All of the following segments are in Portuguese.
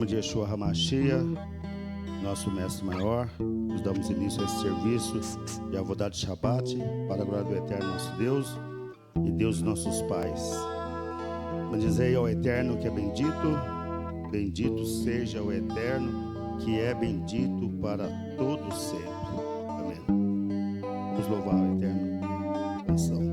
De Yeshua HaMashiach, nosso mestre maior, nos damos início a esse serviço de Avodat Shabbat, para a glória do eterno nosso Deus e Deus de nossos pais. Bendizei ao eterno que é bendito, bendito seja o eterno que é bendito para todo sempre. Amém. Vamos louvar o eterno. Canção.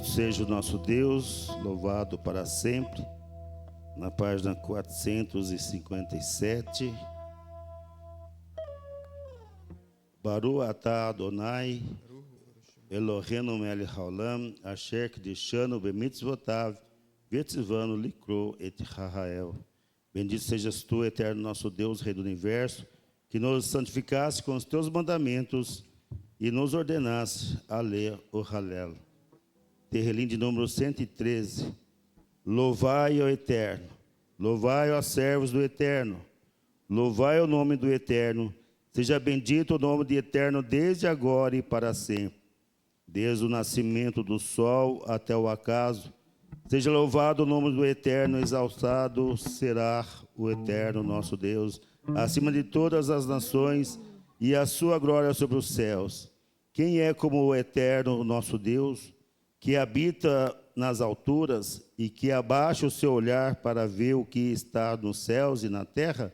Seja o nosso Deus, louvado para sempre. Na página 457. Baruch atah Adonai, Eloheinu melech haolam, asher kiddushanu bemitzvotav, v'tzivanu likro et Israel. Bendito sejas tu, eterno nosso Deus, Rei do Universo, que nos santificaste com os teus mandamentos e nos ordenaste a ler o Halel. Terrelim de número 113. Louvai ao Eterno, louvai aos servos do Eterno, louvai o nome do Eterno, Seja bendito o nome de Eterno desde agora e para sempre. Desde o nascimento do sol até o acaso. Seja louvado o nome do Eterno, exaltado será o Eterno nosso Deus, acima de todas as nações, e a sua glória sobre os céus. Quem é como o Eterno nosso Deus, que habita nas alturas e que abaixa o seu olhar para ver o que está nos céus e na terra?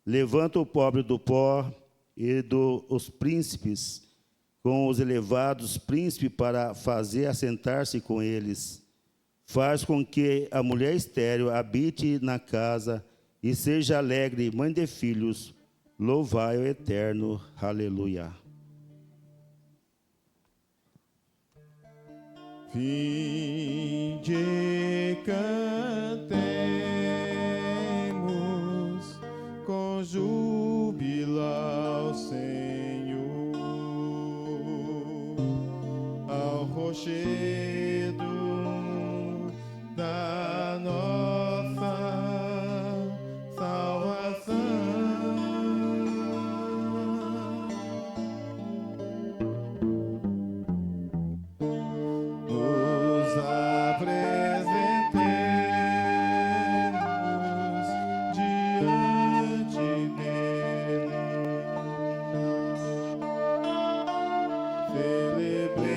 Levanta o pobre do pó e os príncipes, com os elevados príncipes, para fazer assentar-se com eles. Faz com que a mulher estéril habite na casa e seja alegre, mãe de filhos. Louvai o Eterno. Aleluia. Vinde, cantemos com júbilo ao Senhor, ao rochedo da nossa salvação. Nos apresentemos diante dele, celebremos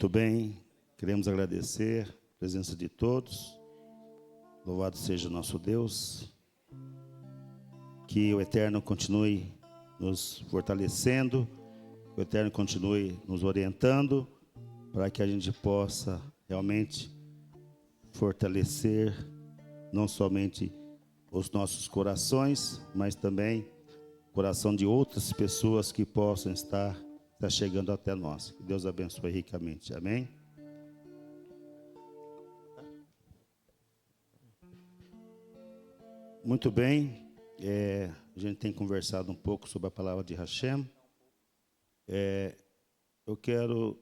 Muito bem, queremos agradecer a presença de todos. Louvado seja o nosso Deus. Que o Eterno continue nos fortalecendo, que o Eterno continue nos orientando, para que a gente possa realmente fortalecer não somente os nossos corações, mas também o coração de outras pessoas que possam estar chegando até nós. Que Deus abençoe ricamente. Amém? Muito bem. A gente tem conversado um pouco sobre a palavra de Hashem. Eu quero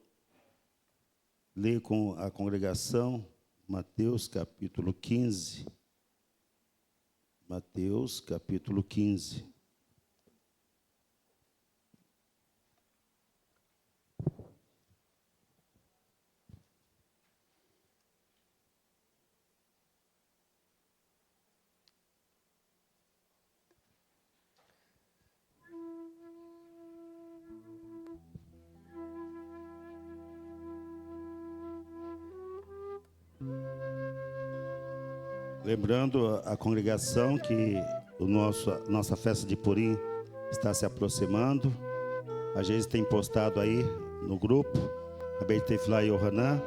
ler com a congregação Mateus capítulo 15. Mateus capítulo 15. Lembrando a congregação que nossa festa de Purim está se aproximando. A gente tem postado aí no grupo, a Beit Efla Yohanan,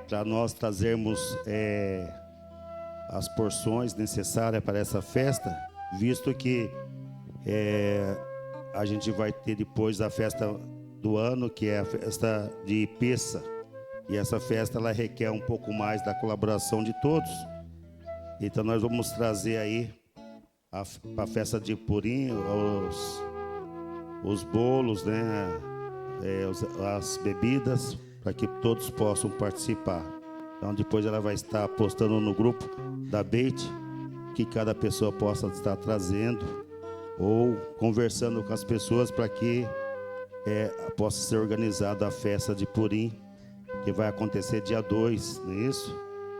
para nós trazermos as porções necessárias para essa festa, visto que a gente vai ter depois a festa do ano, que é a festa de Pessa. E essa festa ela requer um pouco mais da colaboração de todos. Então nós vamos trazer aí para a festa de Purim os bolos, né, as bebidas, para que todos possam participar. Então depois ela vai estar postando no grupo da Beit, que cada pessoa possa estar trazendo ou conversando com as pessoas para que possa ser organizada a festa de Purim, que vai acontecer dia 2, não é isso?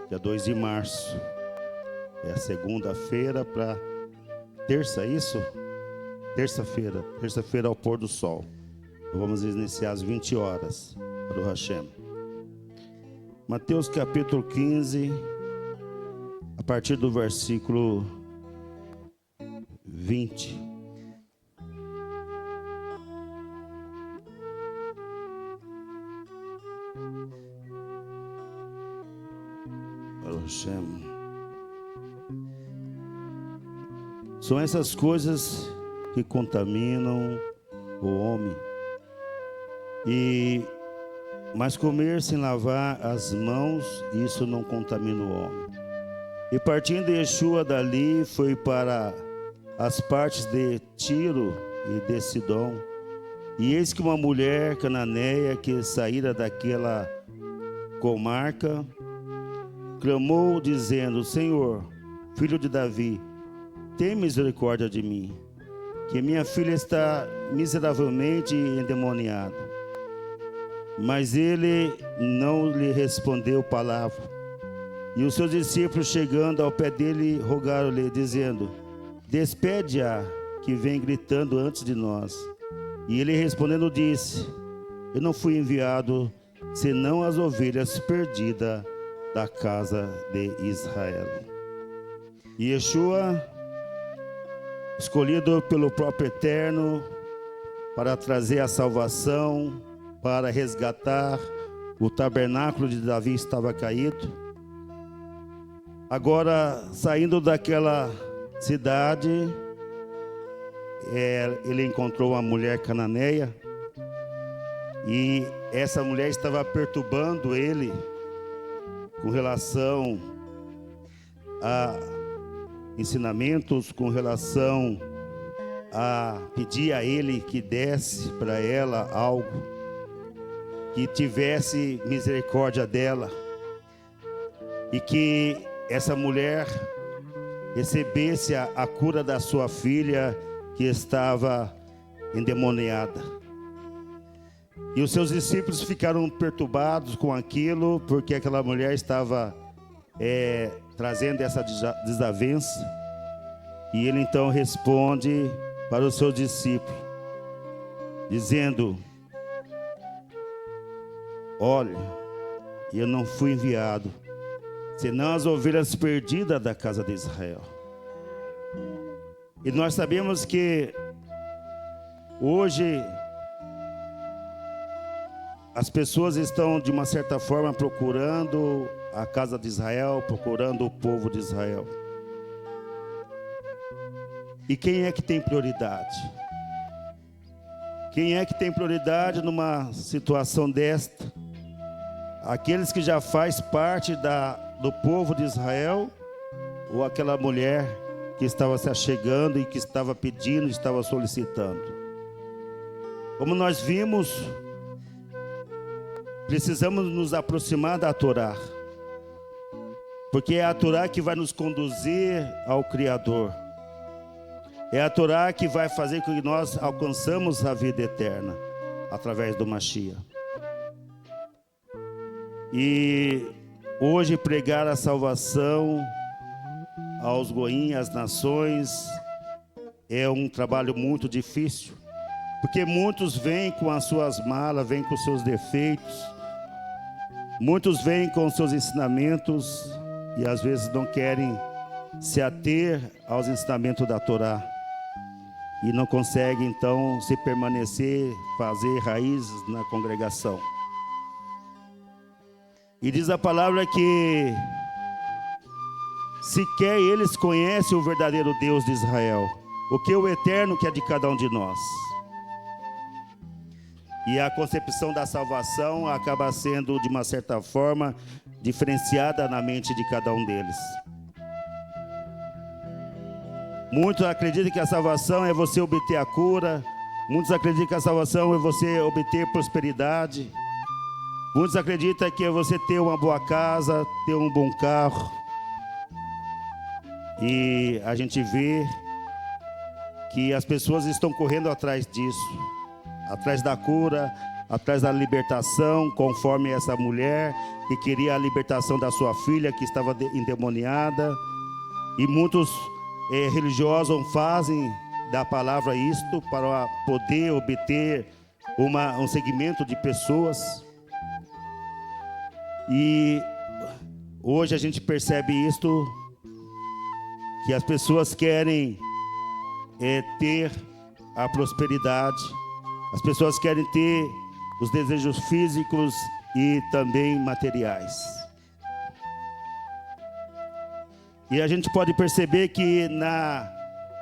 Dia 2 de março. É a segunda-feira para terça, é isso? Terça-feira ao pôr do sol. Então, vamos iniciar às 20 horas para o Hashem. Mateus capítulo 15, a partir do versículo 20. Para o Hashem. São essas coisas que contaminam o homem. Mas comer sem lavar as mãos, isso não contamina o homem. E partindo Yeshua dali, foi para as partes de Tiro e de Sidom. E eis que uma mulher cananeia que saíra daquela comarca, clamou dizendo: Senhor, filho de Davi, tem misericórdia de mim, que minha filha está miseravelmente endemoniada. Mas ele não lhe respondeu palavra. E os seus discípulos, chegando ao pé dele, rogaram-lhe, dizendo: despede-a, que vem gritando antes de nós. E ele respondendo disse: eu não fui enviado senão as ovelhas perdidas da casa de Israel. E Yeshua, escolhido pelo próprio Eterno para trazer a salvação, para resgatar o tabernáculo de Davi, estava caído. Agora, saindo daquela cidade, ele encontrou uma mulher cananeia, e essa mulher estava perturbando ele com relação a ensinamentos, com relação a pedir a ele que desse para ela algo, que tivesse misericórdia dela, e que essa mulher recebesse a cura da sua filha que estava endemoniada. E os seus discípulos ficaram perturbados com aquilo, porque aquela mulher estava trazendo essa desavença. E ele então responde para os seus discípulos, dizendo: olha, eu não fui enviado, senão as ovelhas perdidas da casa de Israel. E nós sabemos que hoje as pessoas estão, de uma certa forma, procurando a casa de Israel, procurando o povo de Israel. E quem é que tem prioridade? Quem é que tem prioridade numa situação desta? Aqueles que já faz parte do povo de Israel, ou aquela mulher que estava se achegando e que estava pedindo, estava solicitando? Como nós vimos, precisamos nos aproximar da Torá, porque é a Torá que vai nos conduzir ao Criador. É a Torá que vai fazer com que nós alcançamos a vida eterna, através do Mashiach. E hoje pregar a salvação aos goim, às nações, é um trabalho muito difícil, porque muitos vêm com as suas malas, vêm com seus defeitos, muitos vêm com seus ensinamentos e às vezes não querem se ater aos ensinamentos da Torá. E não consegue, então, se permanecer, fazer raízes na congregação. E diz a palavra que sequer eles conhecem o verdadeiro Deus de Israel, o que é o eterno que é de cada um de nós. E a concepção da salvação acaba sendo, de uma certa forma, diferenciada na mente de cada um deles. Muitos acreditam que a salvação é você obter a cura. Muitos acreditam que a salvação é você obter prosperidade. Muitos acreditam que é você ter uma boa casa, ter um bom carro. E a gente vê que as pessoas estão correndo atrás disso, atrás da cura, atrás da libertação, conforme essa mulher que queria a libertação da sua filha que estava endemoniada. E muitos religiosos fazem da palavra isto para poder obter um segmento de pessoas. E hoje a gente percebe isto, que as pessoas querem ter a prosperidade, as pessoas querem ter os desejos físicos e também materiais. E a gente pode perceber que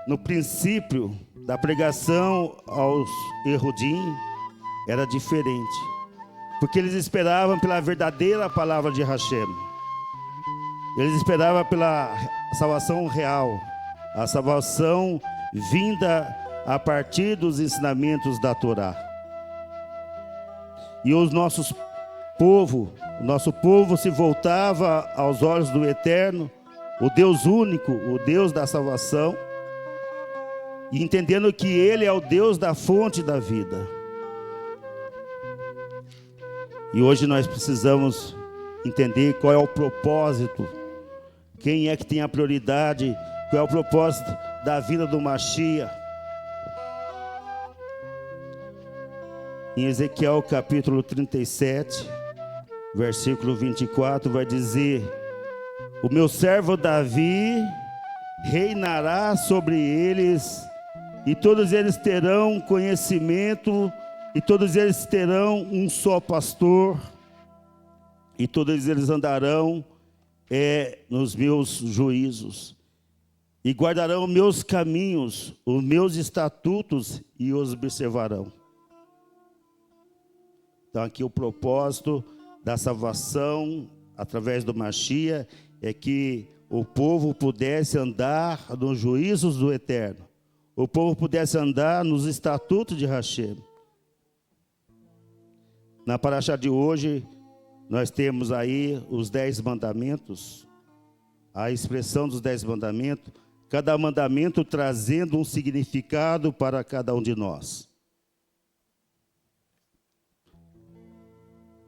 no princípio da pregação aos Erudim era diferente, porque eles esperavam pela verdadeira palavra de Hashem. Eles esperavam pela salvação real, a salvação vinda a partir dos ensinamentos da Torá. E o nosso povo se voltava aos olhos do Eterno, o Deus único, o Deus da salvação, e entendendo que Ele é o Deus da fonte da vida. E hoje nós precisamos entender qual é o propósito, quem é que tem a prioridade, qual é o propósito da vida do Mashiach. Em Ezequiel capítulo 37, versículo 24, vai dizer: o meu servo Davi reinará sobre eles, e todos eles terão conhecimento, e todos eles terão um só pastor, e todos eles andarão nos meus juízos, e guardarão meus caminhos, os meus estatutos, e os observarão. Então aqui o propósito da salvação através do Mashiach é que o povo pudesse andar nos juízos do Eterno, o povo pudesse andar nos estatutos de Hashem. Na paraxá de hoje, nós temos aí os 10 mandamentos, a expressão dos 10 mandamentos, cada mandamento trazendo um significado para cada um de nós.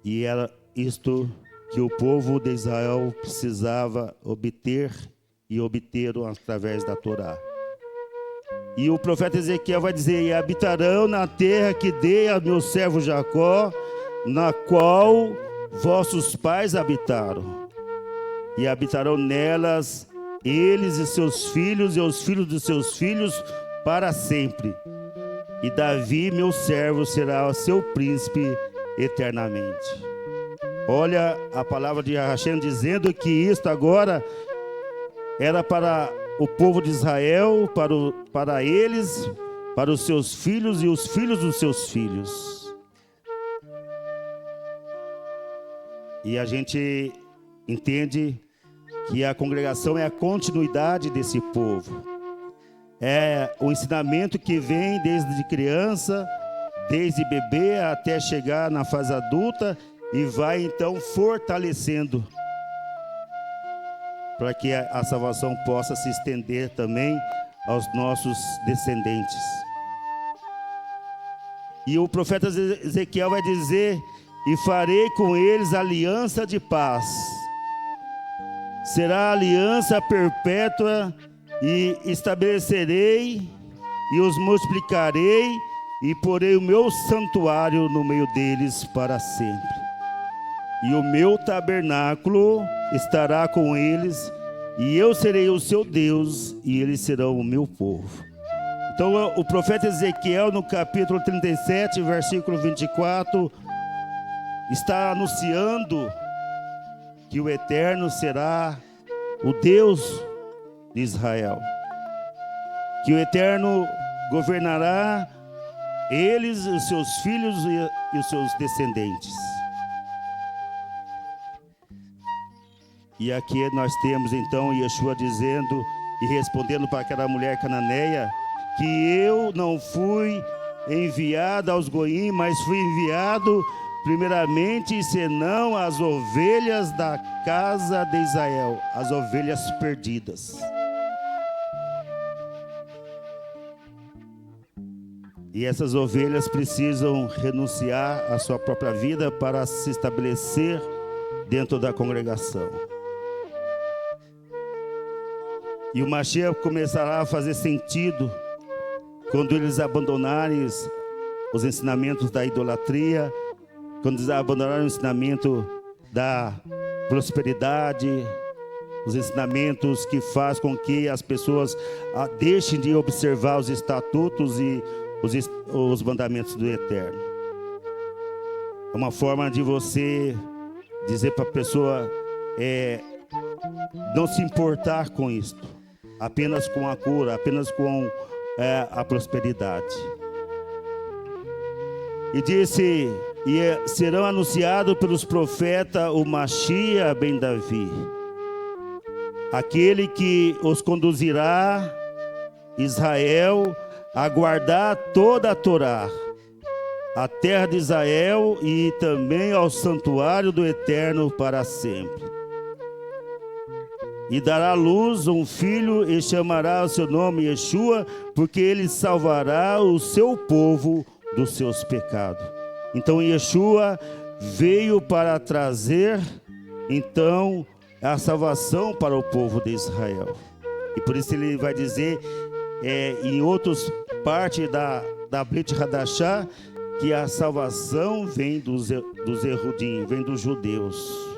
E era isto que o povo de Israel precisava obter e obteram através da Torá. E o profeta Ezequiel vai dizer: e habitarão na terra que dei a meu servo Jacó, na qual vossos pais habitaram, e habitarão nelas eles e seus filhos e os filhos de seus filhos para sempre. E Davi, meu servo, será seu príncipe eternamente. Olha a palavra de Hashem dizendo que isto agora era para o povo de Israel, para eles, para os seus filhos e os filhos dos seus filhos. E a gente entende que a congregação é a continuidade desse povo. É o ensinamento que vem desde criança, desde bebê até chegar na fase adulta e vai então fortalecendo para que a salvação possa se estender também aos nossos descendentes. E o profeta Ezequiel vai dizer: e farei com eles aliança de paz. Será aliança perpétua, e estabelecerei e os multiplicarei, e porei o meu santuário no meio deles para sempre. E o meu tabernáculo estará com eles, e eu serei o seu Deus, e eles serão o meu povo. Então o profeta Ezequiel, no capítulo 37, versículo 24, está anunciando que o Eterno será o Deus de Israel, que o Eterno governará eles, os seus filhos e os seus descendentes. E aqui nós temos então Yeshua dizendo e respondendo para aquela mulher cananeia que eu não fui enviado aos goim, mas fui enviado primeiramente senão as ovelhas da casa de Israel, as ovelhas perdidas. E essas ovelhas precisam renunciar à sua própria vida para se estabelecer dentro da congregação. E o Mashiach começará a fazer sentido quando eles abandonarem os ensinamentos da idolatria, quando eles abandonarem o ensinamento da prosperidade, os ensinamentos que faz com que as pessoas deixem de observar os estatutos e os mandamentos do Eterno. É uma forma de você dizer para a pessoa não se importar com isto, apenas com a cura, apenas com a prosperidade. E disse: e serão anunciados pelos profetas o Mashiach ben Davi, aquele que os conduzirá, Israel, a guardar toda a Torá, a terra de Israel, e também ao santuário do Eterno para sempre. E dará à luz um filho e chamará o seu nome Yeshua, porque ele salvará o seu povo dos seus pecados. Então Yeshua veio para trazer então a salvação para o povo de Israel. E por isso ele vai dizer em outras partes da Brit Hadashah que a salvação vem dos Erudim, vem dos judeus.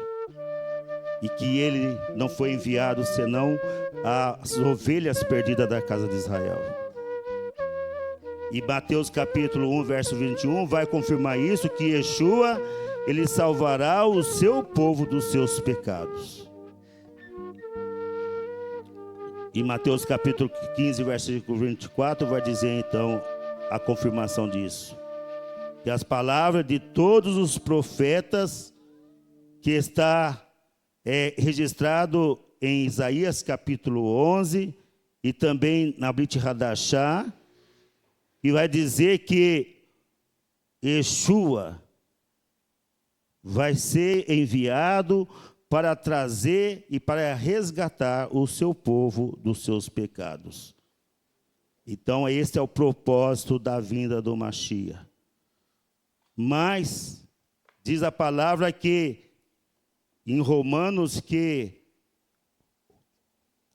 E que ele não foi enviado senão as ovelhas perdidas da casa de Israel. E Mateus capítulo 1, verso 21 vai confirmar isso, que Yeshua, ele salvará o seu povo dos seus pecados. E Mateus capítulo 15, versículo 24 vai dizer então a confirmação disso. Que as palavras de todos os profetas que está registrado em Isaías capítulo 11 e também na Brit Hadashah, e vai dizer que Yeshua vai ser enviado para trazer e para resgatar o seu povo dos seus pecados. Então, esse é o propósito da vinda do Mashiach. Mas, diz a palavra que, em Romanos, que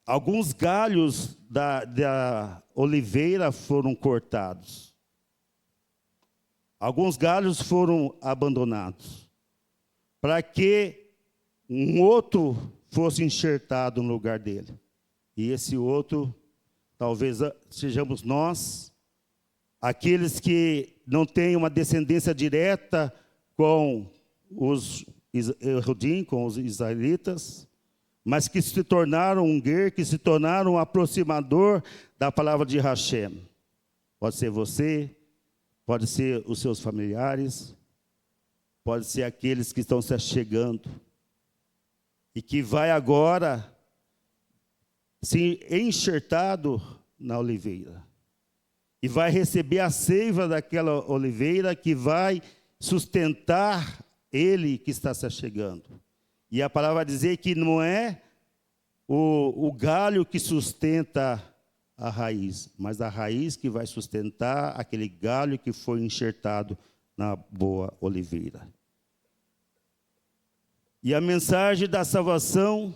alguns galhos da oliveira foram cortados. alguns galhos foram abandonados, para que um outro fosse enxertado no lugar dele. E esse outro, talvez sejamos nós, aqueles que não têm uma descendência direta com os Erudim, com os israelitas, mas que se tornaram um ger, que se tornaram um aproximador da palavra de Hashem. Pode ser você, pode ser os seus familiares, pode ser aqueles que estão se achegando e que vai agora se enxertado na oliveira e vai receber a seiva daquela oliveira que vai sustentar ele que está se achegando. E a palavra vai dizer que não é o galho que sustenta a raiz, mas a raiz que vai sustentar aquele galho que foi enxertado na boa oliveira. E a mensagem da salvação,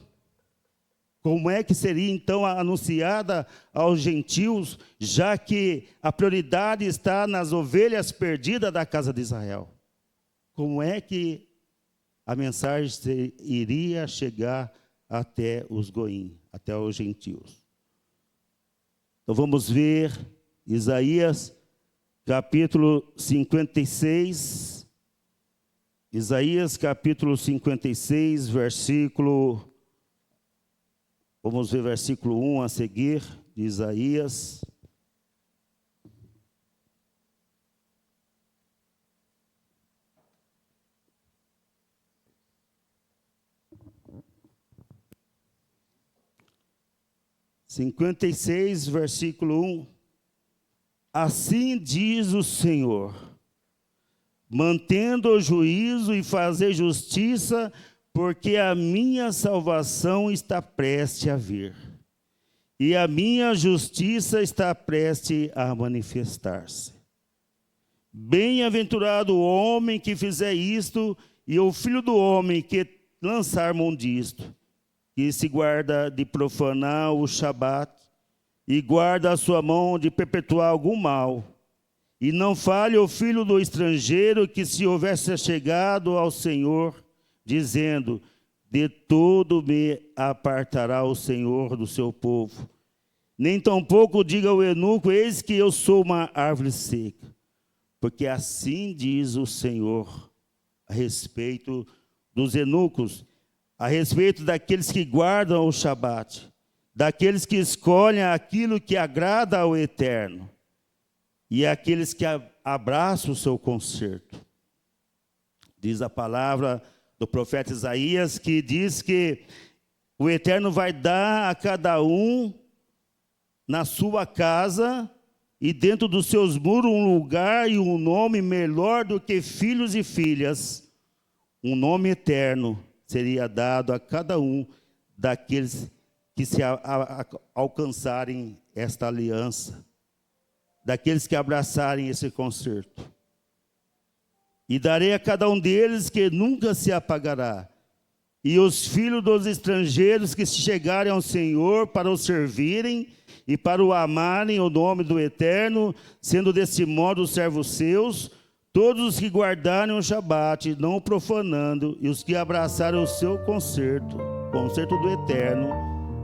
como é que seria então anunciada aos gentios, já que a prioridade está nas ovelhas perdidas da casa de Israel? Como é que a mensagem iria chegar até os goim, até os gentios? Então vamos ver Isaías capítulo 56. Isaías capítulo 56, versículo... Vamos ver versículo 1 a seguir, de Isaías. Cinquenta e seis, versículo 1. Assim diz o Senhor: mantendo o juízo e fazer justiça, porque a minha salvação está prestes a vir, e a minha justiça está prestes a manifestar-se. Bem-aventurado o homem que fizer isto, e o filho do homem que lançar mão disto, que se guarda de profanar o Shabat, e guarda a sua mão de perpetuar algum mal, e não fale o filho do estrangeiro que se houvesse chegado ao Senhor, dizendo: de todo me apartará o Senhor do seu povo. Nem tampouco diga ao eunuco: eis que eu sou uma árvore seca. Porque assim diz o Senhor a respeito dos eunucos, a respeito daqueles que guardam o Shabat, daqueles que escolhem aquilo que agrada ao Eterno, e aqueles que abraçam o seu conserto. Diz a palavra do profeta Isaías, que diz que o Eterno vai dar a cada um na sua casa e dentro dos seus muros um lugar e um nome melhor do que filhos e filhas. Um nome eterno seria dado a cada um daqueles que se alcançarem esta aliança, daqueles que abraçarem esse concerto. E darei a cada um deles que nunca se apagará. E os filhos dos estrangeiros que se chegarem ao Senhor para o servirem e para o amarem o nome do Eterno, sendo desse modo os servos seus, todos os que guardarem o Shabat, não o profanando, e os que abraçarem o seu concerto do Eterno,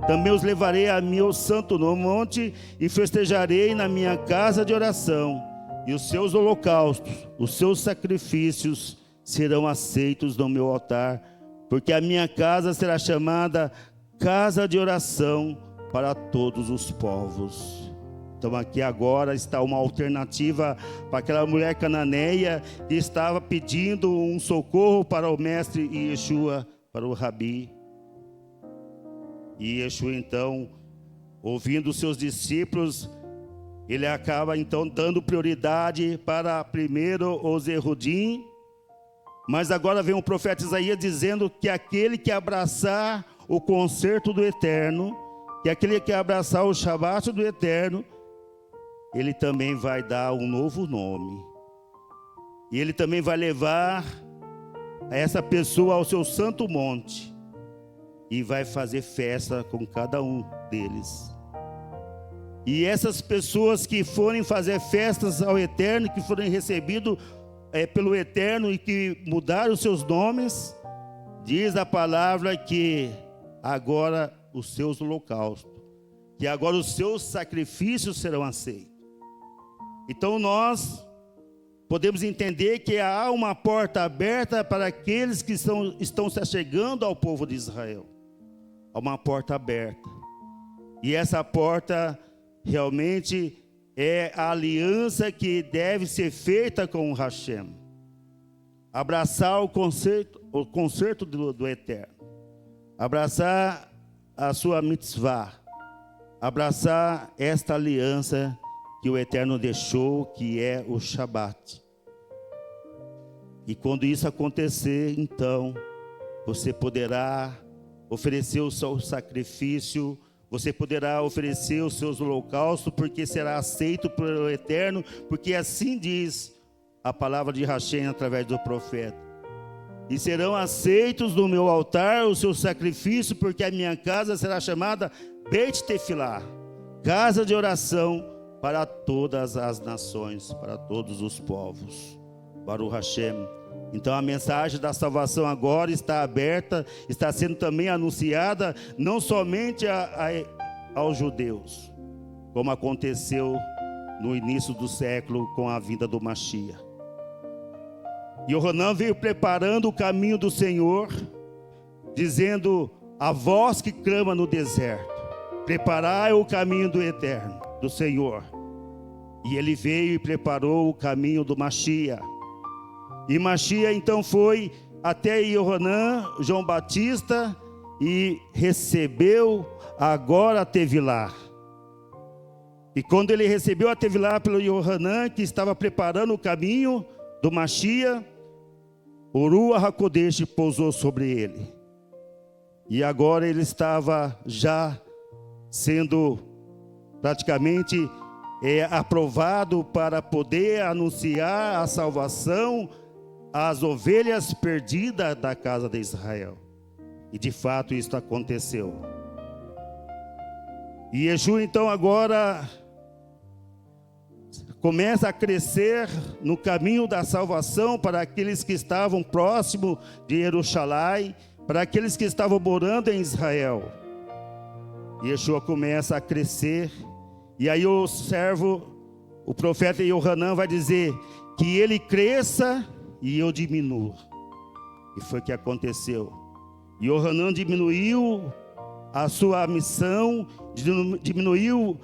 também os levarei a meu santo monte e festejarei na minha casa de oração. E os seus holocaustos, os seus sacrifícios serão aceitos no meu altar, porque a minha casa será chamada casa de oração para todos os povos. Então aqui agora está uma alternativa para aquela mulher cananeia que estava pedindo um socorro para o mestre Yeshua, para o Rabi. E Yeshua então, ouvindo os seus discípulos, ele acaba então dando prioridade para primeiro os Erudim, mas agora vem o profeta Isaías dizendo que aquele que abraçar o concerto do Eterno, que aquele que abraçar o Shabat do Eterno, ele também vai dar um novo nome. E ele também vai levar essa pessoa ao seu santo monte e vai fazer festa com cada um deles. E essas pessoas que forem fazer festas ao Eterno, que forem recebidos pelo Eterno e que mudaram os seus nomes, diz a palavra que agora os seus holocaustos, que agora os seus sacrifícios serão aceitos. Então nós podemos entender que há uma porta aberta para aqueles que estão se achegando ao povo de Israel. Há uma porta aberta. E essa porta realmente é a aliança que deve ser feita com o Hashem. Abraçar o concerto do Eterno. Abraçar a sua mitzvah. Abraçar esta aliança que o Eterno deixou, que é o Shabat. E quando isso acontecer, então, você poderá oferecer o seu sacrifício, você poderá oferecer os seus holocaustos, porque será aceito pelo Eterno, porque assim diz a palavra de Hashem através do profeta. E serão aceitos no meu altar os seus sacrifícios, porque a minha casa será chamada Beit Tefilá, casa de oração para todas as nações, para todos os povos. Baruch Hashem. Então a mensagem da salvação agora está aberta, está sendo também anunciada, não somente aos judeus, como aconteceu no início do século com a vinda do Mashiach. Yohanan veio preparando o caminho do Senhor, dizendo: a voz que clama no deserto, preparai o caminho do Eterno, do Senhor. E ele veio e preparou o caminho do Mashiach. E Mashiach então foi até Yohanan, João Batista, e recebeu agora a Tevilá. E quando ele recebeu a Tevilá pelo Yohanan, que estava preparando o caminho do Mashiach, o Ruach HaKodesh pousou sobre ele. E agora ele estava já sendo praticamente aprovado para poder anunciar a salvação às ovelhas perdidas da casa de Israel. E de fato isso aconteceu. E Yeshua então agora começa a crescer no caminho da salvação para aqueles que estavam próximos de Jerusalém, para aqueles que estavam morando em Israel. Yeshua começa a crescer, e aí o servo, o profeta Yohanan vai dizer que ele cresça e eu diminua. E foi o que aconteceu. Yohanan diminuiu a sua missão, diminuiu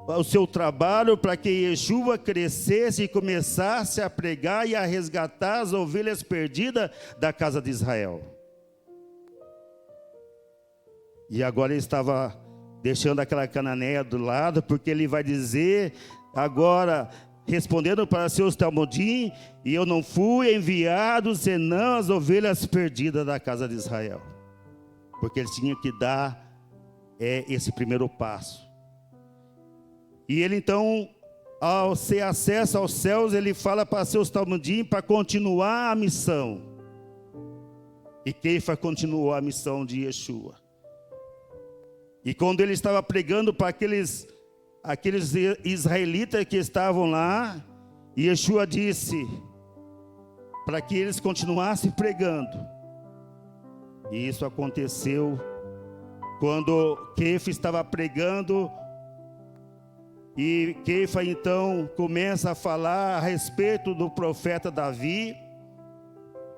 o seu trabalho para que Yeshua crescesse e começasse a pregar e a resgatar as ovelhas perdidas da casa de Israel. E agora ele estava deixando aquela cananeia do lado, porque ele vai dizer agora, respondendo para seus talmudim: e eu não fui enviado senão as ovelhas perdidas da casa de Israel. Porque ele tinha que dar esse primeiro passo. E ele então, ao ter acesso aos céus, ele fala para seus talmudim para continuar a missão. E Kefa continuou a missão de Yeshua. E quando ele estava pregando para aqueles israelitas que estavam lá, Yeshua disse para que eles continuassem pregando. E isso aconteceu quando Kefa estava pregando. E Kefa então começa a falar a respeito do profeta Davi,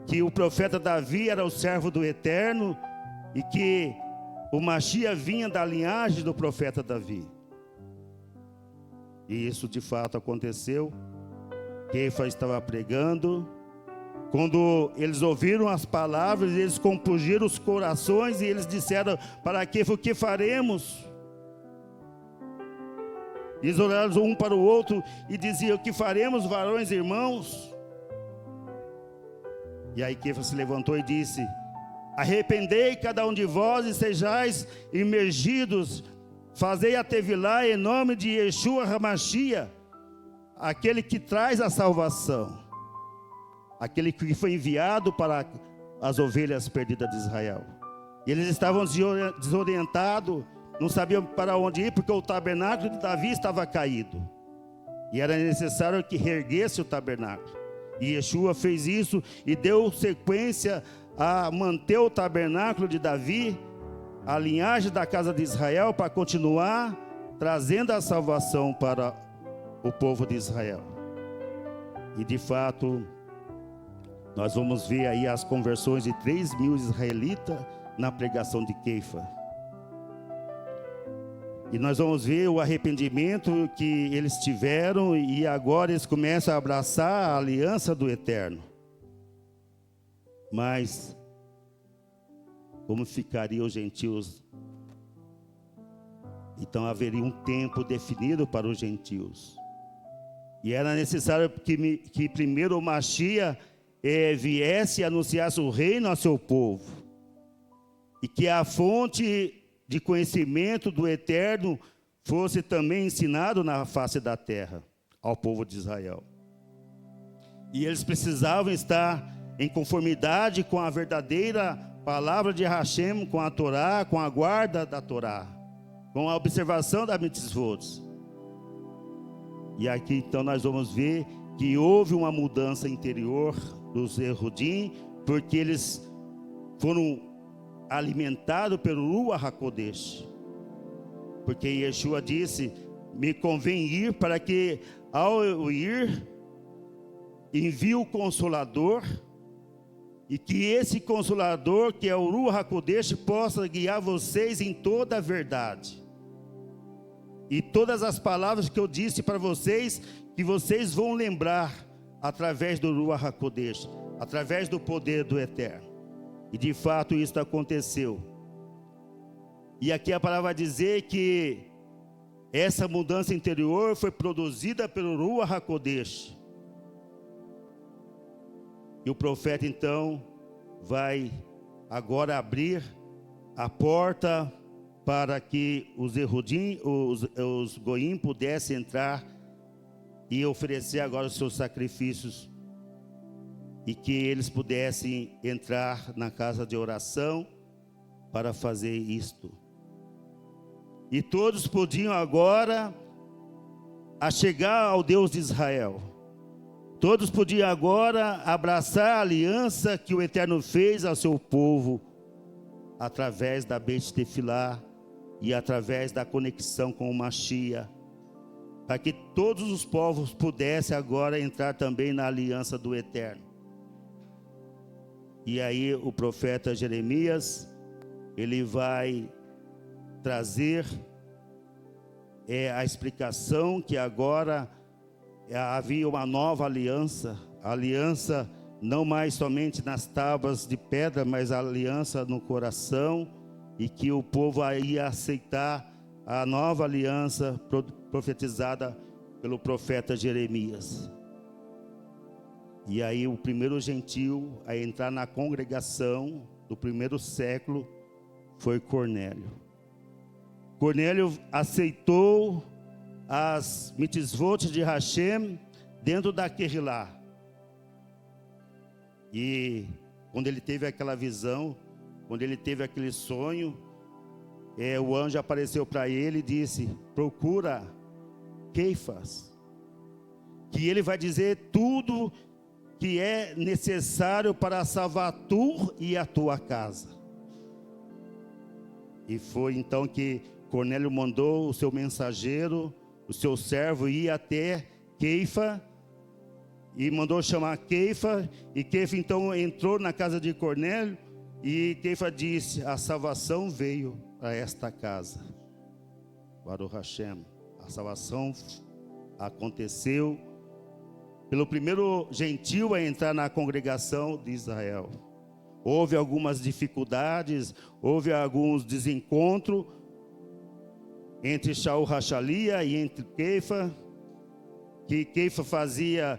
que o profeta Davi era o servo do Eterno e que o Mashiach vinha da linhagem do profeta Davi. E isso de fato aconteceu. Kefa estava pregando. Quando eles ouviram as palavras, eles compungiram os corações e eles disseram para Kefa: o que faremos? Eles olharam um para o outro e diziam: o que faremos, varões e irmãos? E aí Kefa se levantou e disse: arrependei cada um de vós e sejais imergidos, fazei a Tevilá em nome de Yeshua HaMashiach, aquele que traz a salvação, aquele que foi enviado para as ovelhas perdidas de Israel. E eles estavam desorientados, não sabiam para onde ir, porque o tabernáculo de Davi estava caído. E era necessário que reerguesse o tabernáculo. E Yeshua fez isso e deu sequência a manter o tabernáculo de Davi, a linhagem da casa de Israel, para continuar trazendo a salvação para o povo de Israel. E de fato, nós vamos ver aí as conversões de 3.000 israelitas na pregação de Queifa. E nós vamos ver o arrependimento que eles tiveram e agora eles começam a abraçar a aliança do Eterno. Mas como ficariam os gentios? Então haveria um tempo definido para os gentios. E era necessário que primeiro o Mashiach viesse e anunciasse o reino ao seu povo. E que a fonte de conhecimento do Eterno fosse também ensinado na face da terra ao povo de Israel. E eles precisavam estar em conformidade com a verdadeira palavra de Hashem, com a Torá, com a guarda da Torá, com a observação da mitzvot. E aqui então nós vamos ver que houve uma mudança interior dos Erudim, porque eles foram alimentados pelo Ruach HaKodesh. Porque Yeshua disse: me convém ir para que ao eu ir, envie o Consolador, e que esse Consolador, que é o Ruach HaKodesh, possa guiar vocês em toda a verdade. E todas as palavras que eu disse para vocês, que vocês vão lembrar através do Ruach HaKodesh, através do poder do Eterno. E de fato isso aconteceu. E aqui a palavra vai dizer que essa mudança interior foi produzida pelo Ruach HaKodesh. E o profeta então vai agora abrir a porta para que os Erudim, os Goim pudessem entrar e oferecer agora os seus sacrifícios, e que eles pudessem entrar na casa de oração para fazer isto. E todos podiam agora chegar ao Deus de Israel. Todos podiam agora abraçar a aliança que o Eterno fez ao seu povo, através da Beit Tefilá e através da conexão com o Mashiach, para que todos os povos pudessem agora entrar também na aliança do Eterno. E aí o profeta Jeremias, ele vai trazer a explicação que agora havia uma nova aliança, a aliança não mais somente nas tábuas de pedra, mas a aliança no coração, e que o povo ia aceitar a nova aliança profetizada pelo profeta Jeremias. E aí o primeiro gentil a entrar na congregação do primeiro século foi Cornélio. Cornélio aceitou as mitzvot de Hashem dentro da Querilá. E quando ele teve aquela visão, quando ele teve aquele sonho, o anjo apareceu para ele e disse: procura Queifas, que ele vai dizer tudo que é necessário para salvar tu e a tua casa. E foi então que Cornélio mandou o seu mensageiro, o seu servo, ir até Queifa, e mandou chamar Queifa, e Queifa então entrou na casa de Cornélio, e Queifa disse: a salvação veio a esta casa. Baruch Hashem, a salvação aconteceu pelo primeiro gentil a entrar na congregação de Israel. Houve algumas dificuldades, houve alguns desencontros entre Shaul Hachalia e entre Queifa, que Queifa fazia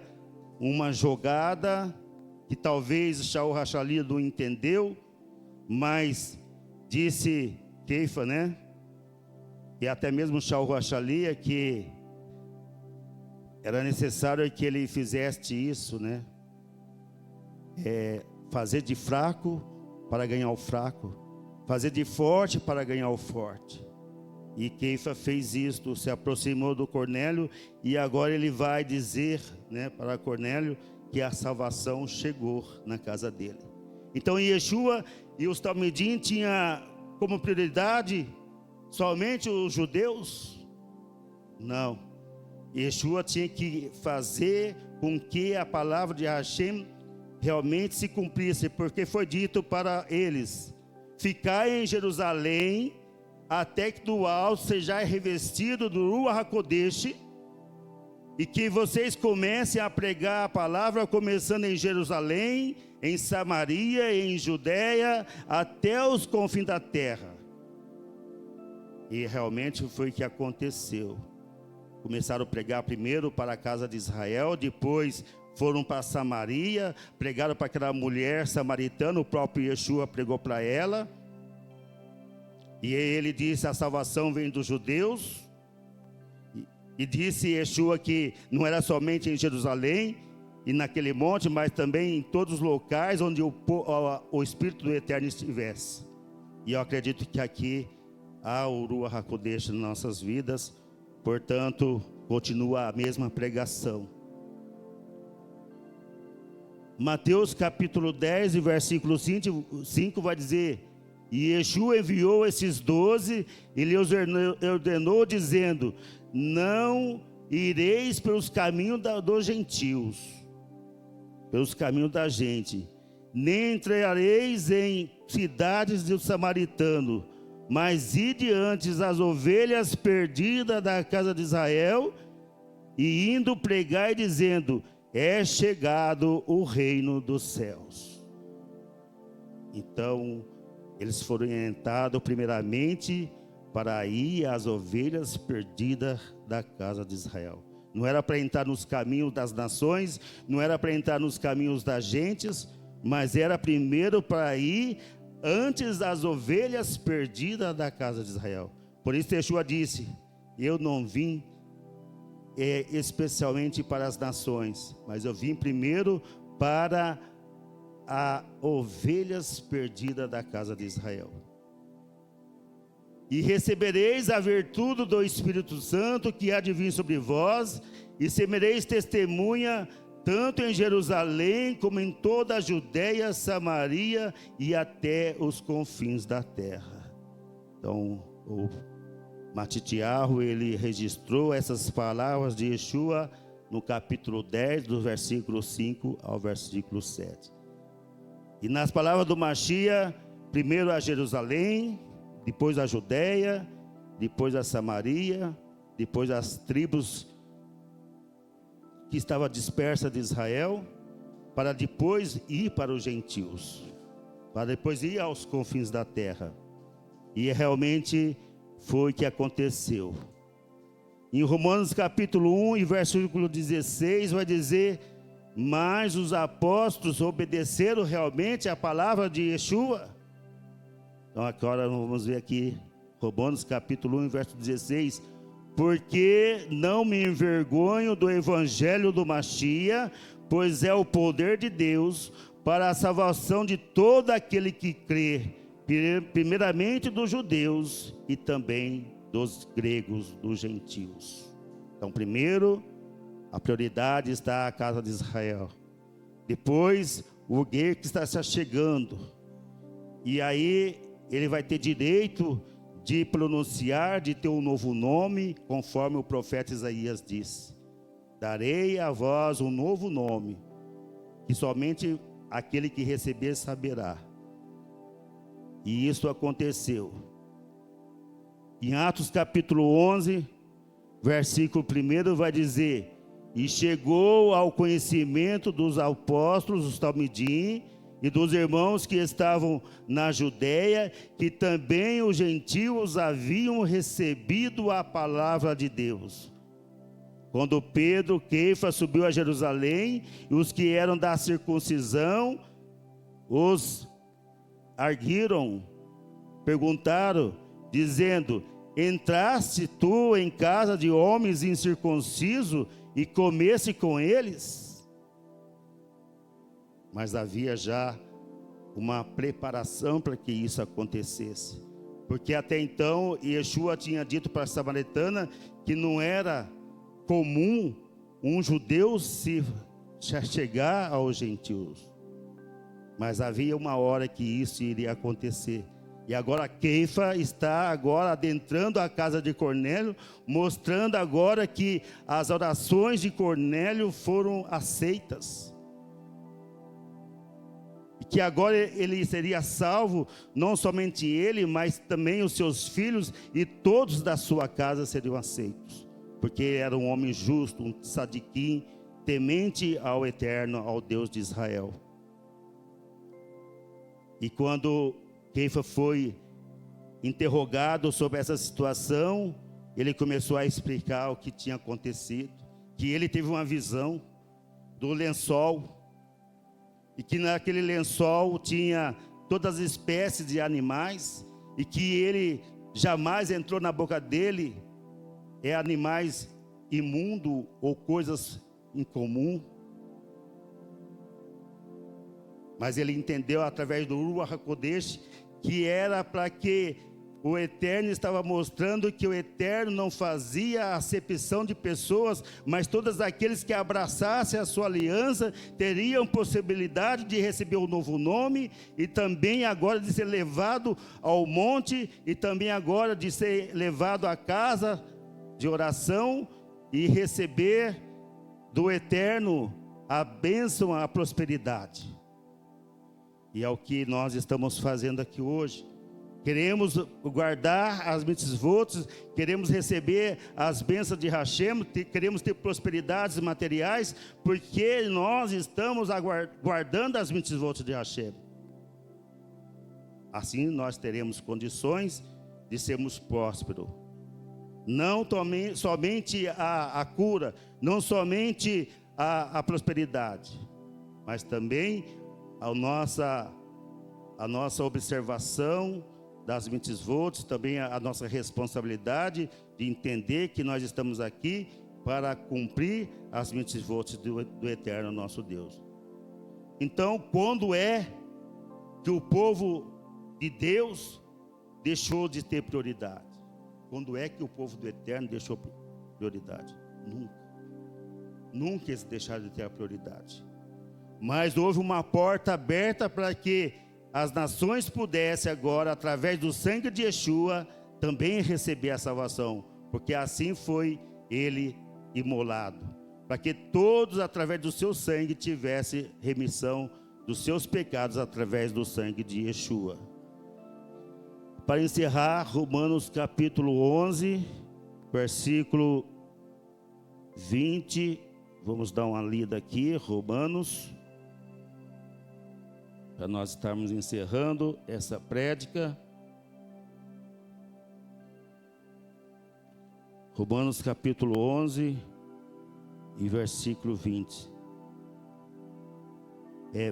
uma jogada que talvez Shaul Hachalia não entendeu, mas disse Queifa, né? E até mesmo Shaul Hachalia, que era necessário que ele fizesse isso, né? Fazer de fraco para ganhar o fraco, fazer de forte para ganhar o forte. E Queifa fez isto, se aproximou do Cornélio, e agora ele vai dizer, né, para Cornélio que a salvação chegou na casa dele. Então Yeshua e os Talmidim tinham como prioridade somente os judeus? Não. Yeshua tinha que fazer com que a palavra de Hashem realmente se cumprisse, porque foi dito para eles: ficai em Jerusalém, até que do alto sejais revestido do Ruach HaKodesh, e que vocês comecem a pregar a palavra, começando em Jerusalém, em Samaria, em Judeia, até os confins da terra. E realmente foi o que aconteceu. Começaram a pregar primeiro para a casa de Israel, depois foram para Samaria, pregaram para aquela mulher samaritana, o próprio Yeshua pregou para ela. E ele disse: a salvação vem dos judeus. E disse Yeshua que não era somente em Jerusalém e naquele monte, mas também em todos os locais onde o Espírito do Eterno estivesse. E eu acredito que aqui há o Ruach HaKodesh nas nossas vidas, portanto, continua a mesma pregação. Mateus capítulo 10, versículo 5 vai dizer: e Yeshua enviou esses 12 e lhes ordenou, dizendo: não ireis pelos caminhos dos gentios, pelos caminhos da gente, nem entrareis em cidades dos samaritanos, mas ide antes as ovelhas perdidas da casa de Israel, e indo pregai dizendo: é chegado o reino dos céus. Então, eles foram orientados primeiramente para ir às ovelhas perdidas da casa de Israel. Não era para entrar nos caminhos das nações, não era para entrar nos caminhos das gentes, mas era primeiro para ir antes das ovelhas perdidas da casa de Israel. Por isso Yeshua disse: eu não vim especialmente para as nações, mas eu vim primeiro para as ovelhas perdidas da casa de Israel. E recebereis a virtude do Espírito Santo que há de vir sobre vós, e semereis testemunha tanto em Jerusalém como em toda a Judeia, Samaria e até os confins da terra. Então, o Matitiahu, ele registrou essas palavras de Yeshua no capítulo 10, do versículo 5 ao versículo 7. E nas palavras do Mashiach, primeiro a Jerusalém, depois a Judeia, depois a Samaria, depois as tribos que estavam dispersas de Israel, para depois ir para os gentios, para depois ir aos confins da terra. E realmente foi o que aconteceu. Em Romanos capítulo 1 e versículo 16 vai dizer: mas os apóstolos obedeceram realmente a palavra de Yeshua. Então agora vamos ver aqui, Romanos capítulo 1, verso 16. Porque não me envergonho do evangelho do Mashiach, pois é o poder de Deus para a salvação de todo aquele que crê, primeiramente dos judeus e também dos gregos, dos gentios. Então, primeiro, a prioridade está a casa de Israel. Depois, o guerreiro que está se chegando. E aí, ele vai ter direito de pronunciar, de ter um novo nome, conforme o profeta Isaías diz: darei a vós um novo nome, que somente aquele que receber saberá. E isso aconteceu. Em Atos capítulo 11, versículo 1 vai dizer: e chegou ao conhecimento dos apóstolos, os Talmidim, e dos irmãos que estavam na Judeia, que também os gentios haviam recebido a palavra de Deus. Quando Pedro, Quefa, subiu a Jerusalém, e os que eram da circuncisão os arguiram, perguntaram, dizendo: entraste tu em casa de homens incircuncisos e comeste com eles? Mas havia já uma preparação para que isso acontecesse. Porque até então, Yeshua tinha dito para a samaritana que não era comum um judeu se chegar aos gentios. Mas havia uma hora que isso iria acontecer. E agora Queifa está agora adentrando a casa de Cornélio, mostrando agora que as orações de Cornélio foram aceitas. E que agora ele seria salvo, não somente ele, mas também os seus filhos e todos da sua casa seriam aceitos. Porque ele era um homem justo, um sadiquim, temente ao Eterno, ao Deus de Israel. E quando Queifa foi interrogado sobre essa situação, ele começou a explicar o que tinha acontecido, que ele teve uma visão do lençol, e que naquele lençol tinha todas as espécies de animais, e que ele jamais entrou na boca dele animais imundos ou coisas incomuns. Mas ele entendeu através do Ruach HaKodesh que era para que o Eterno estava mostrando que o Eterno não fazia acepção de pessoas, mas todos aqueles que abraçassem a sua aliança teriam possibilidade de receber um novo nome, e também agora de ser levado ao monte, e também agora de ser levado à casa de oração e receber do Eterno a bênção, a prosperidade. E é o que nós estamos fazendo aqui hoje. Queremos guardar as mitzvot, queremos receber as bênçãos de Hashem, queremos ter prosperidades materiais, porque nós estamos guardando as mitzvot de Hashem. Assim nós teremos condições de sermos prósperos. Não somente a cura, não somente a prosperidade, mas também a nossa observação das mitzvot, também a nossa responsabilidade de entender que nós estamos aqui para cumprir as mitzvot do Eterno nosso Deus. Então, quando é que o povo de Deus deixou de ter prioridade? Quando é que o povo do Eterno deixou prioridade? Nunca eles deixaram de ter a prioridade. Mas houve uma porta aberta para que as nações pudessem agora, através do sangue de Yeshua, também receber a salvação, porque assim foi ele imolado, para que todos, através do seu sangue, tivessem remissão dos seus pecados, através do sangue de Yeshua. Para encerrar, Romanos capítulo 11, versículo 20, vamos dar uma lida aqui, Romanos, para nós estarmos encerrando essa prédica. Romanos capítulo 11 e versículo 20.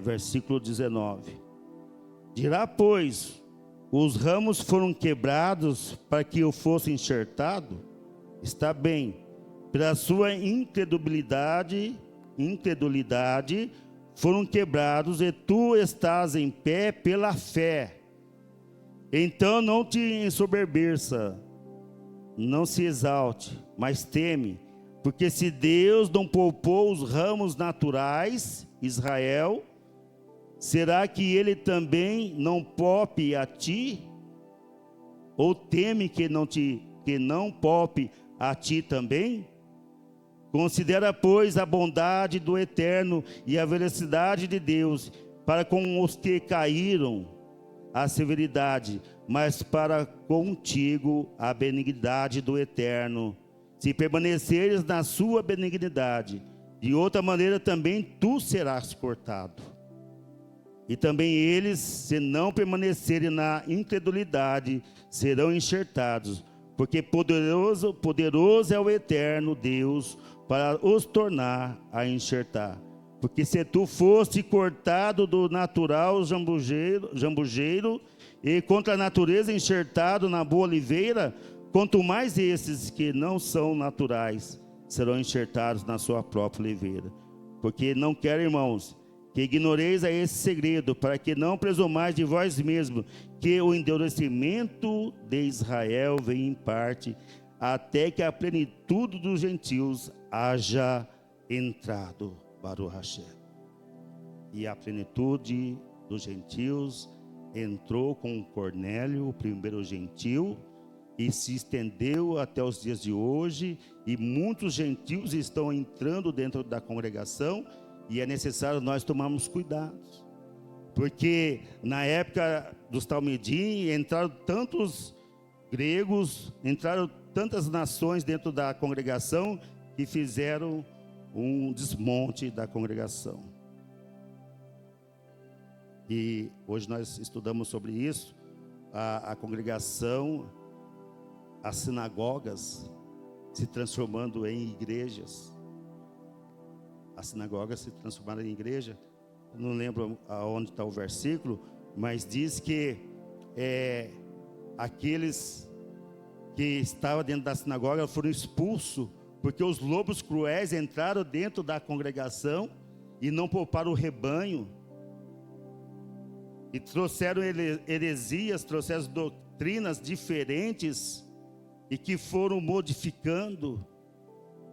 Versículo 19. Dirá, pois, os ramos foram quebrados para que eu fosse enxertado? Está bem, pela sua incredulidade foram quebrados, e tu estás em pé pela fé. Então não te ensoberbeça, não se exalte, mas teme, porque se Deus não poupou os ramos naturais, Israel, será que ele também não poupe a ti? Ou teme que não poupe a ti também? Considera, pois, a bondade do Eterno e a velocidade de Deus para com os que caíram, a severidade, mas para contigo a benignidade do Eterno. Se permaneceres na sua benignidade, de outra maneira também tu serás cortado. E também eles, se não permanecerem na incredulidade, serão enxertados, porque poderoso é o Eterno Deus para os tornar a enxertar. Porque se tu foste cortado do natural jambujeiro e contra a natureza enxertado na boa oliveira, quanto mais esses que não são naturais serão enxertados na sua própria oliveira. Porque não quero, irmãos, que ignoreis a esse segredo, para que não presumais de vós mesmos, que o endurecimento de Israel vem em parte, até que a plenitude dos gentios haja entrado. Baruch Hashem. E a plenitude dos gentios entrou com Cornélio, o primeiro gentil, e se estendeu até os dias de hoje, e muitos gentios estão entrando dentro da congregação, e é necessário nós tomarmos cuidado, porque na época dos Talmidim entraram tantos gregos, entraram tantas nações dentro da congregação, que fizeram um desmonte da congregação. E hoje nós estudamos sobre isso, a congregação, as sinagogas se transformando em igrejas. As sinagogas se transformaram em igreja. Eu não lembro aonde está o versículo, mas diz que aqueles que estavam dentro da sinagoga foram expulsos, porque os lobos cruéis entraram dentro da congregação e não pouparam o rebanho. E trouxeram heresias, trouxeram doutrinas diferentes e que foram modificando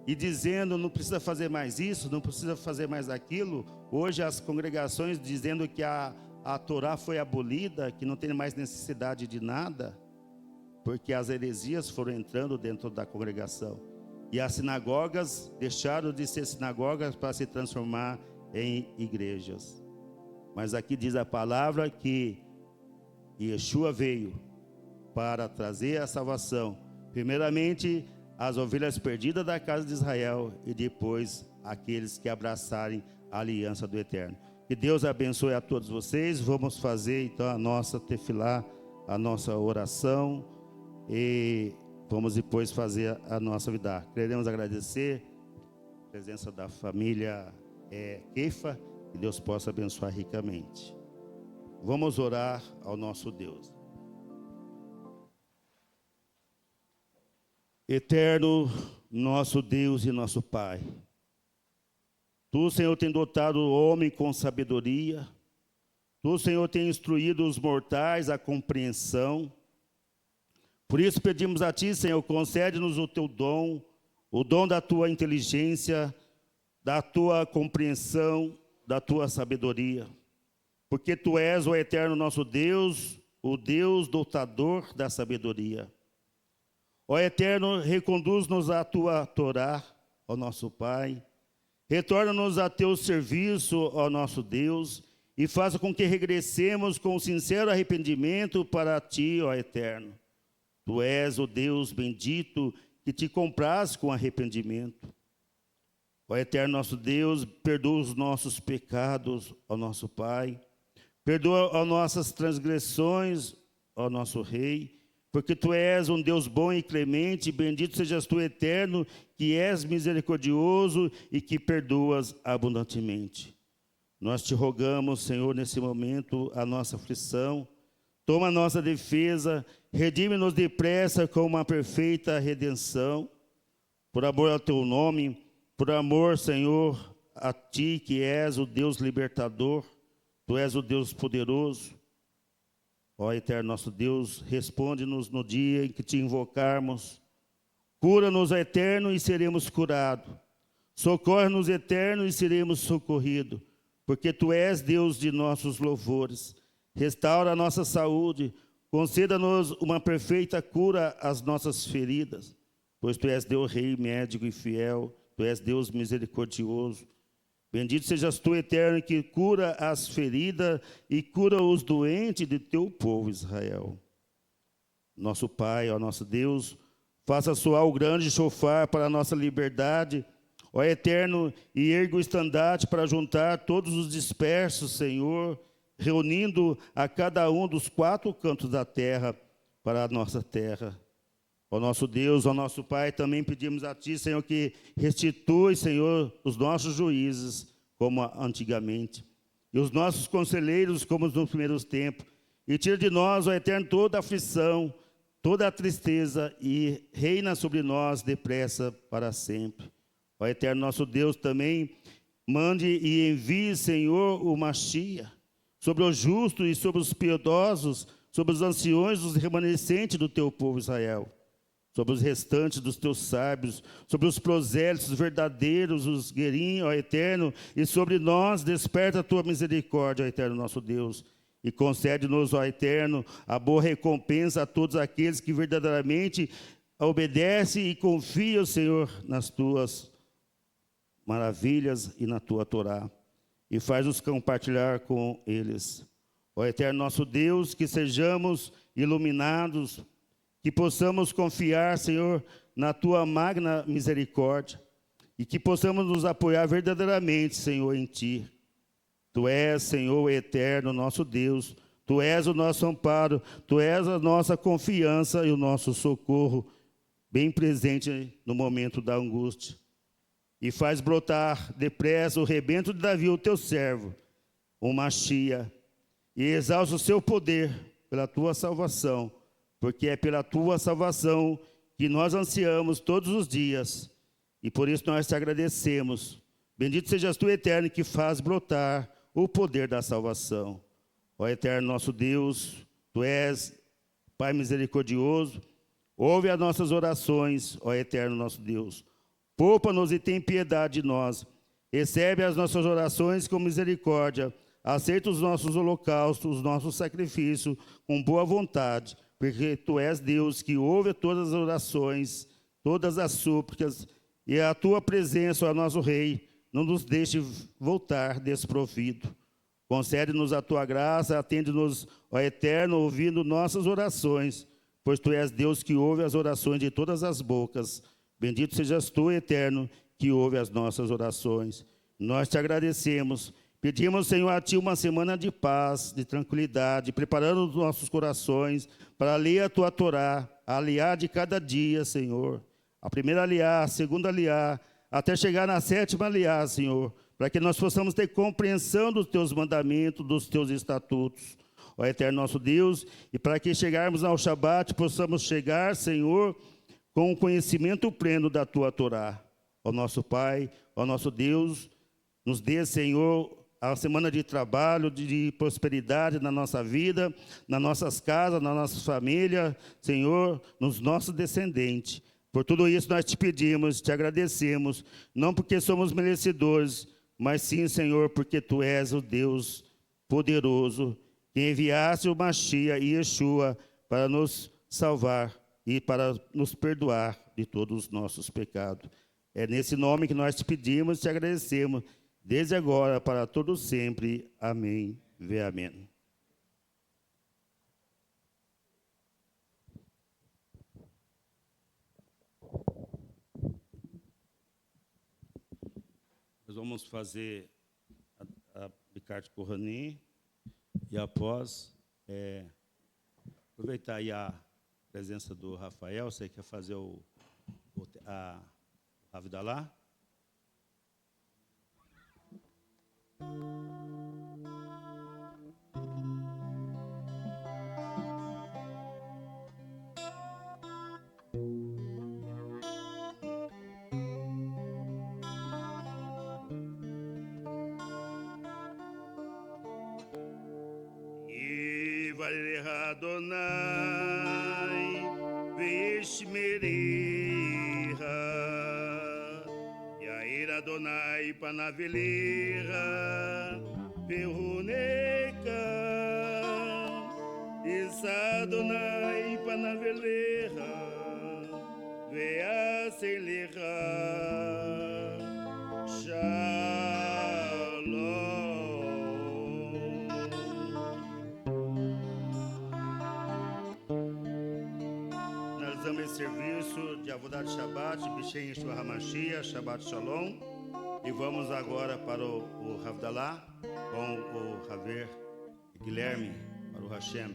e dizendo, não precisa fazer mais isso, não precisa fazer mais aquilo. Hoje as congregações dizendo que a Torá foi abolida, que não tem mais necessidade de nada, porque as heresias foram entrando dentro da congregação. E as sinagogas deixaram de ser sinagogas para se transformar em igrejas. Mas aqui diz a palavra que Yeshua veio para trazer a salvação. Primeiramente, as ovelhas perdidas da casa de Israel e depois aqueles que abraçarem a aliança do Eterno. Que Deus abençoe a todos vocês. Vamos fazer então a nossa tefilá, a nossa oração e vamos depois fazer a nossa vidá. Queremos agradecer a presença da família Keifa. Que Deus possa abençoar ricamente. Vamos orar ao nosso Deus. Eterno, nosso Deus e nosso Pai, Tu, Senhor, tem dotado o homem com sabedoria. Tu, Senhor, tem instruído os mortais à compreensão. Por isso pedimos a Ti, Senhor, concede-nos o Teu dom, o dom da Tua inteligência, da Tua compreensão, da Tua sabedoria, porque Tu és o eterno nosso Deus, o Deus dotador da sabedoria. Ó Eterno, reconduz-nos à Tua Torá, ó nosso Pai, retorna-nos a Teu serviço, ó nosso Deus, e faça com que regressemos com sincero arrependimento para Ti, ó Eterno. Tu és o Deus bendito que Te compraz com arrependimento. Ó Eterno nosso Deus, perdoa os nossos pecados, ó nosso Pai. Perdoa as nossas transgressões, ó nosso Rei, porque Tu és um Deus bom e clemente, bendito sejas Tu, Eterno, que és misericordioso e que perdoas abundantemente. Nós Te rogamos, Senhor, nesse momento, a nossa aflição. Toma a nossa defesa, redime-nos depressa com uma perfeita redenção, por amor ao Teu nome. Por amor, Senhor, a Ti que és o Deus libertador, Tu és o Deus poderoso. Ó Eterno nosso Deus, responde-nos no dia em que Te invocarmos. Cura-nos, Eterno, e seremos curados. Socorre-nos, Eterno, e seremos socorridos, porque Tu és Deus de nossos louvores. Restaura a nossa saúde, conceda-nos uma perfeita cura às nossas feridas, pois Tu és Deus Rei, médico e fiel. Tu és Deus misericordioso. Bendito sejas Tu, Eterno, que cura as feridas e cura os doentes de Teu povo Israel. Nosso Pai, ó nosso Deus, faça soar o grande chofar para a nossa liberdade, ó Eterno, e erga o estandarte para juntar todos os dispersos, Senhor, reunindo a cada um dos 4 cantos da terra para a nossa terra. Ó nosso Deus, ó nosso Pai, também pedimos a Ti, Senhor, que restitui, Senhor, os nossos juízes, como antigamente, e os nossos conselheiros, como nos primeiros tempos, e tira de nós, ó Eterno, toda a aflição, toda a tristeza, e reina sobre nós depressa para sempre. Ó Eterno, nosso Deus, também mande e envie, Senhor, o Machia, sobre os justos e sobre os piedosos, sobre os anciões, os remanescentes do Teu povo Israel. sobre os restantes dos teus sábios, sobre os prosélitos verdadeiros, os guerim, ó Eterno, e sobre nós desperta a tua misericórdia, ó Eterno nosso Deus, e concede-nos, ó Eterno, a boa recompensa a todos aqueles que verdadeiramente obedecem e confiam, Senhor, nas tuas maravilhas e na tua Torá, e faz-nos compartilhar com eles. Ó Eterno nosso Deus, que sejamos iluminados, que possamos confiar, Senhor, na tua magna misericórdia e que possamos nos apoiar verdadeiramente, Senhor, em ti. Tu és, Senhor, eterno, nosso Deus. Tu és o nosso amparo, tu és a nossa confiança e o nosso socorro, bem presente no momento da angústia. E faz brotar depressa o rebento de Davi, o teu servo, o Machia, e exalta o seu poder pela tua salvação, porque é pela tua salvação que nós ansiamos todos os dias, e por isso nós te agradecemos. Bendito sejas tu, Eterno, que faz brotar o poder da salvação. Ó Eterno nosso Deus, tu és Pai misericordioso, ouve as nossas orações, ó Eterno nosso Deus. Poupa-nos e tem piedade de nós. Recebe as nossas orações com misericórdia. Aceita os nossos holocaustos, os nossos sacrifícios, com boa vontade, porque tu és Deus que ouve todas as orações, todas as súplicas, e a tua presença, ó nosso Rei, não nos deixe voltar desprovido. Concede-nos a tua graça, atende-nos, ó Eterno, ouvindo nossas orações, pois tu és Deus que ouve as orações de todas as bocas. Bendito sejas tu, Eterno, que ouve as nossas orações. Nós te agradecemos. Pedimos, Senhor, a Ti uma semana de paz, de tranquilidade, preparando os nossos corações para ler a Tua Torá, a aliar de cada dia, Senhor. A primeira aliar, a segunda aliar, até chegar na sétima aliar, Senhor, para que nós possamos ter compreensão dos Teus mandamentos, dos Teus estatutos, ó Eterno nosso Deus, e para que chegarmos ao Shabat, possamos chegar, Senhor, com o conhecimento pleno da Tua Torá. Ó nosso Pai, ó nosso Deus, nos dê, Senhor, a semana de trabalho, de prosperidade na nossa vida, nas nossas casas, na nossa família, Senhor, nos nossos descendentes. Por tudo isso nós te pedimos, te agradecemos, não porque somos merecedores, mas sim, Senhor, porque Tu és o Deus poderoso, que enviaste o Machia e Yeshua para nos salvar e para nos perdoar de todos os nossos pecados. É nesse nome que nós te pedimos e te agradecemos, desde agora, para todo sempre. Amém. Vê amém. Nós vamos fazer a Bicarte Corrani e após aproveitar aí a presença do Rafael. Você quer fazer a Havdalah? Adonai, Vishmeriha, Yair Adonai Panaveliha, Peruneka, Isa Adonai Panaveliha, Veaseliha, serviço de Avodat Shabbat, B'Shem Yeshua HaMashiach, Shabbat Shalom. E vamos agora para o Havdalah com o Haver Guilherme, para o Hashem.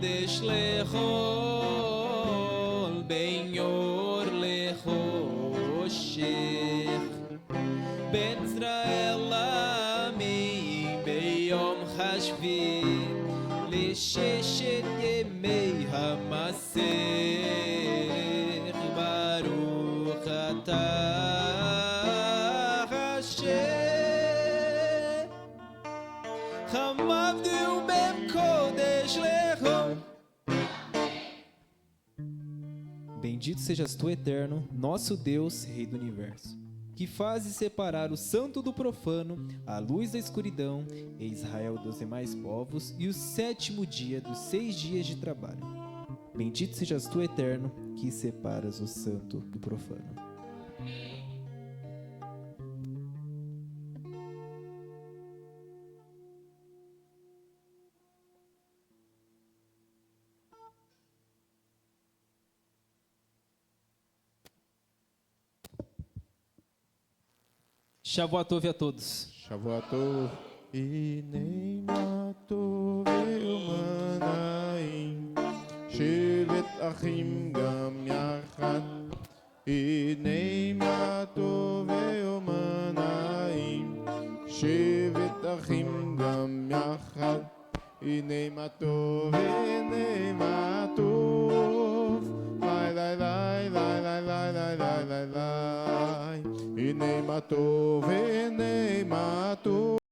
קודש לכל בין יור לחושך בין ישראל לעמים ביום חשבי לששת ימי המסך ברוך אתה השם חמבדו בקודש לכל. Bendito sejas tu, eterno, nosso Deus, Rei do Universo, que fazes separar o santo do profano, a luz da escuridão, e Israel dos demais povos, e o sétimo dia dos 6 dias de trabalho. Bendito sejas tu, eterno, que separas o santo do profano. Shavuatov a todos. Shavuatov. Inei matov ve'umanaim shevet achim gam yachad. Inei matov ve'umanaim shevet achim gam yachad. Inei matov inei matov lai lai lai lai lai lai lai lai lai lai. Inei matov inei